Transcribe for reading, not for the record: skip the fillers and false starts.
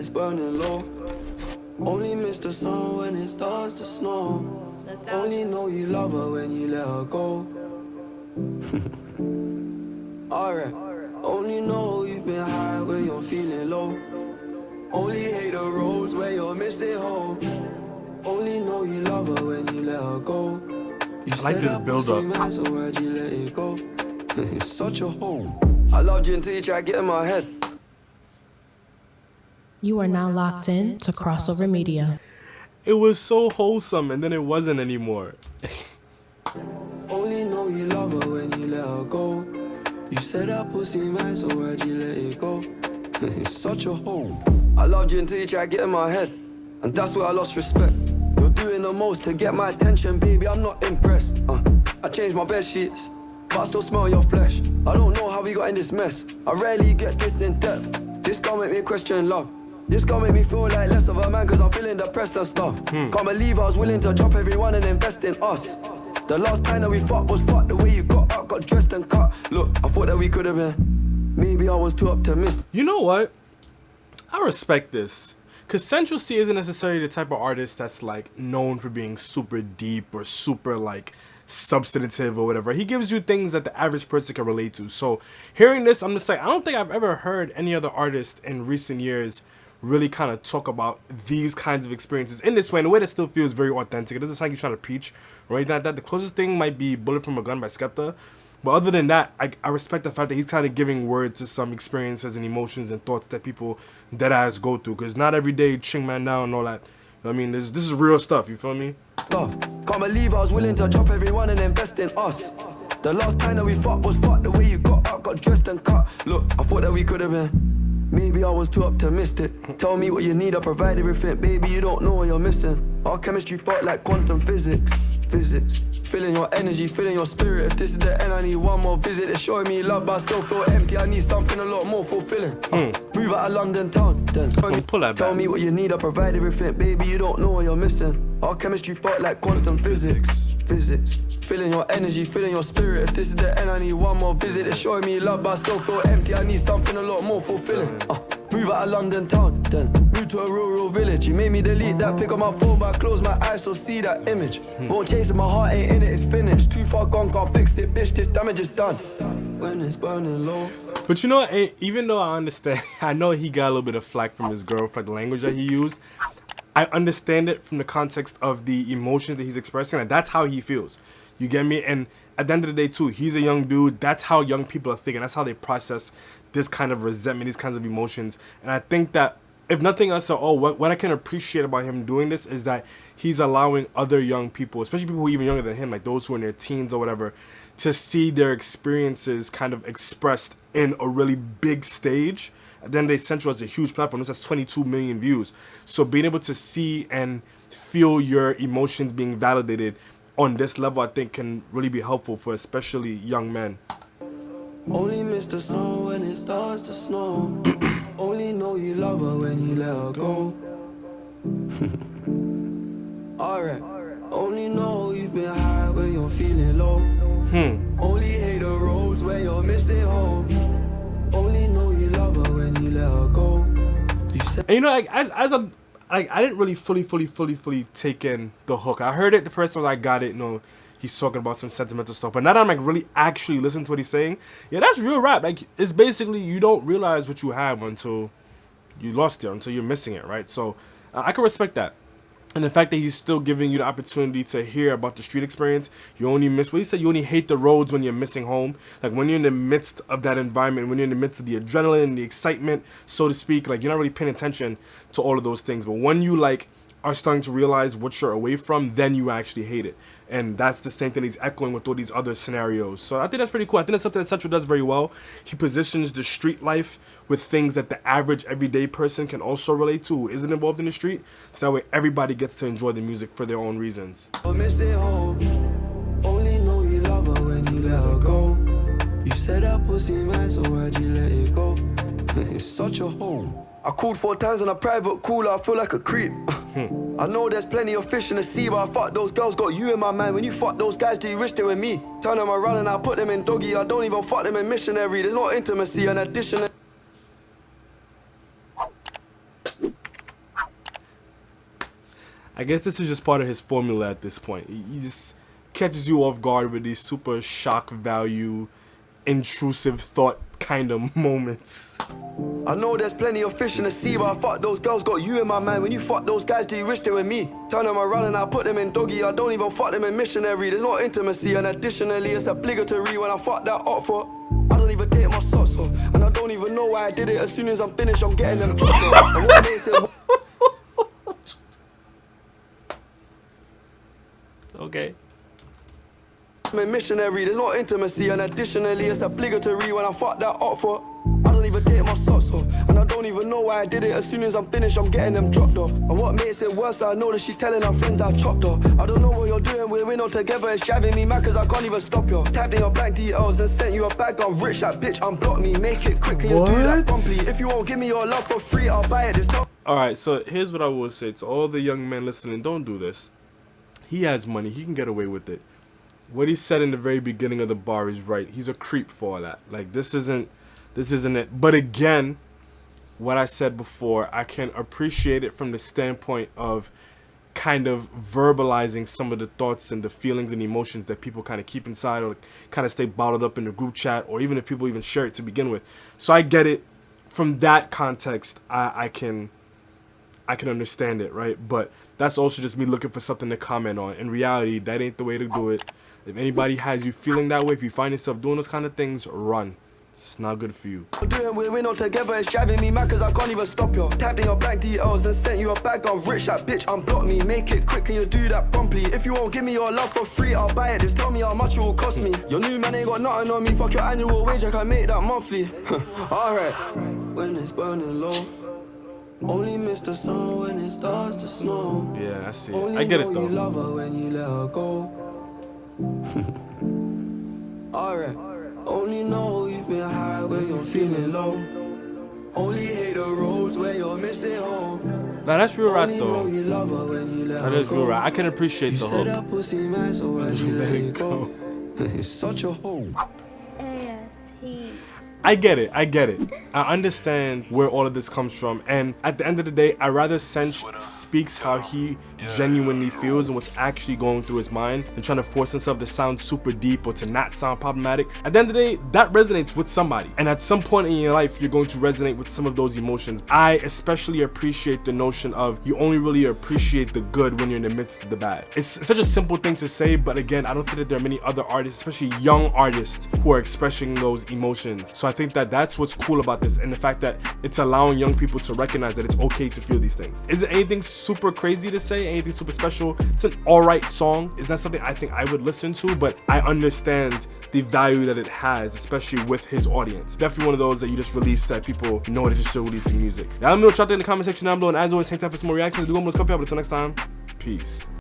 it's burning low. Only miss the sun when it starts to snow. Only know you love her when you let her go. Alright. Only know you've been high when you're feeling low. Only hate the roads where you're missing home. Only know you love her when you let her go. You I like this build up. So why'd you let it go? It's such a hole. I loved you until you tried to get in my head. You are now locked in to Crossover Media. It was so wholesome and then it wasn't anymore. Only know you love her when you let her go. You said that pussy man, so why'd you let it go? It's such a hole. I loved you until you tried to get in my head, and that's where I lost respect. You're doing the most to get my attention, baby, I'm not impressed. I changed my bed sheets, but I still smell your flesh. I don't know how we got in this mess. I rarely get this in depth. This gon' make me question love. This gon' make me feel like less of a man, cause I'm feeling depressed and stuff. Can't believe I was willing to drop everyone and invest in us. The last time that we fought was fucked. The way you got up, got dressed and cut. Look, I thought that we could have been. Maybe I was too optimistic. You know what? I respect this. Cause Central C isn't necessarily the type of artist that's like known for being super deep or super like substantive or whatever. He gives you things that the average person can relate to. So hearing this, I'm just like, I don't think I've ever heard any other artist in recent years really kind of talk about these kinds of experiences in this way, in a way that still feels very authentic. It doesn't sound like he's trying to preach or anything like that. The closest thing might be Bullet from a Gun by Skepta. But other than that, I respect the fact that he's kind of giving word to some experiences and emotions and thoughts that people deadass go through. Because not every day ching man down and all that. I mean, this is real stuff, you feel me? Can't believe I was willing to drop everyone and invest in us. The last time that we fought was fucked. The way you got up, got dressed and cut. Look, I thought that we could have been. Maybe I was too optimistic. Tell me what you need, I provide everything. Baby, you don't know what you're missing. Our chemistry fought like quantum physics. Feeling your energy, feeling your spirit. If this is the end, I need one more visit. It's showing me love, but I still feel empty. I need something a lot more fulfilling. Move out of London town, then pull that back. Tell me what you need, I provide everything. Baby, you don't know what you're missing. Our chemistry fought like quantum physics. Feeling your energy, feeling your spirit. If this is the end, I need one more visit. It's showing me love, but I still feel empty. I need something a lot more fulfilling. Move out of London town, then move to a rural village. You made me delete that pic on my phone, but I close my eyes, still see that image. Won't chase it, my heart ain't in it, it's finished. Too far gone, can't fix it, bitch, this damage is done. When it's burning low. But you know what, even though I understand, I know he got a little bit of flack from his girl for the language that he used. I understand it from the context of the emotions that he's expressing, and that's how he feels. You get me? And at the end of the day, too, he's a young dude. That's how young people are thinking. That's how they process this kind of resentment, these kinds of emotions. And I think that, if nothing else at all, what I can appreciate about him doing this is that he's allowing other young people, especially people who are even younger than him, like those who are in their teens or whatever, to see their experiences kind of expressed in a really big stage. At the end of the day, Central is a huge platform. This has 22 million views. So being able to see and feel your emotions being validated on this level, I think can really be helpful for especially young men. Only miss the sun when it starts to snow. Only know you love her when you let her go. Alright. Only know you've been high when you're feeling low. Only hate the roads where you're missing home. Only know you love her when you let her go. You said, and you know, like as I'm like, I didn't really fully take in the hook. I heard it the first time I got it, you know, he's talking about some sentimental stuff. But now that I'm like really actually listening to what he's saying, yeah, that's real rap. Like, it's basically you don't realize what you have until you lost it, until you're missing it, right? So I can respect that. And the fact that he's still giving you the opportunity to hear about the street experience. You only miss, what he said, you only hate the roads when you're missing home. Like when you're in the midst of that environment, when you're in the midst of the adrenaline, the excitement, so to speak, like you're not really paying attention to all of those things. But when you like are starting to realize what you're away from, then you actually hate it. And that's the same thing he's echoing with all these other scenarios. So I think that's pretty cool. I think that's something that Central does very well. He positions the street life with things that the average everyday person can also relate to who isn't involved in the street. So that way everybody gets to enjoy the music for their own reasons. Only know you love her when you let her go. You said that pussy man, so why'd you let it go? It's such a hole. I called 4 times on a private cooler, I feel like a creep. I know there's plenty of fish in the sea, but I fuck those girls, got you in my mind. When you fuck those guys, do you wish they were me? Turn them around and I put them in doggy. I don't even fuck them in missionary. There's no intimacy in addition. I guess this is just part of his formula at this point. He just catches you off guard with these super shock value, intrusive thought kind of moments. I know there's plenty of fish in the sea, but I fuck those girls, got you in my mind. When you fuck those guys, do you wish they were me? Turn them around and I put them in doggy. I don't even fuck them in missionary. There's no intimacy, and additionally it's obligatory when I fuck that up for. I don't even take my socks off, and I don't even know why I did it. As soon as I'm finished, I'm getting them dropped off. And what makes it... Okay. I'm a missionary, there's no intimacy, and additionally it's obligatory when I fuck that up for. I don't even take my socks off, and I don't even know why I did it. As soon as I'm finished, I'm getting them dropped off. And what makes it worse, I know that she's telling her friends that I chopped her. I don't know what you're doing, we're not together, it's driving me mad cause I can't even stop you. Tapped in your bank details and sent you a bag of rich, that bitch unblock me. Make it quick, can you do that promptly? If you won't give me your love for free, I'll buy it this time. Alright, so here's what I will say to all the young men listening, don't do this. He has money, he can get away with it. What he said in the very beginning of the bar is right. He's a creep for all that. Like, this isn't it. But again, what I said before, I can appreciate it from the standpoint of kind of verbalizing some of the thoughts and the feelings and emotions that people kind of keep inside or kind of stay bottled up in the group chat, or even if people even share it to begin with. So I get it. From that context, I can understand it, right? But that's also just me looking for something to comment on. In reality, that ain't the way to do it. If anybody has you feeling that way, if you find yourself doing those kind of things, run. It's not good for you. We're not together, it's driving me mad cause I can't even stop you. Tapped in your bank details and sent you a bag of rich, that bitch unblock me. Make it quick, can you do that promptly? If you won't give me your love for free, I'll buy it. Just tell me how much it will cost me. Your new man ain't got nothing on me. Fuck your annual wage, I can make that monthly. Alright. When it's burning low, only miss the sun when it starts to snow. Yeah, I see it. I get it though. You love her when you let her go. Alright. Only know you've been high when you're feeling low. Only hate the roads where you're missing home. Nah, that's real rap though. You love her when you let That her is real go. rap. I can appreciate You the said hook. that pussy man, so why'd you let it go? It's such a hoe. I get it. I understand where all of this comes from, and at the end of the day, I rather Sench speaks how he genuinely feels and what's actually going through his mind than trying to force himself to sound super deep or to not sound problematic. At the end of the day, that resonates with somebody, and at some point in your life, you're going to resonate with some of those emotions. I especially appreciate the notion of you only really appreciate the good when you're in the midst of the bad. It's such a simple thing to say, but again, I don't think that there are many other artists, especially young artists, who are expressing those emotions. So I think that that's what's cool about this, and the fact that it's allowing young people to recognize that it's okay to feel these things. Is it anything super crazy to say? Anything super special? It's an alright song. It's not something I think I would listen to, but I understand the value that it has, especially with his audience. Definitely one of those that you just release that people know that you're still releasing music. Now let me know what y'all think in the comment section down below, and as always, hang tight for some more reactions. Do one more coffee up. Until next time, peace.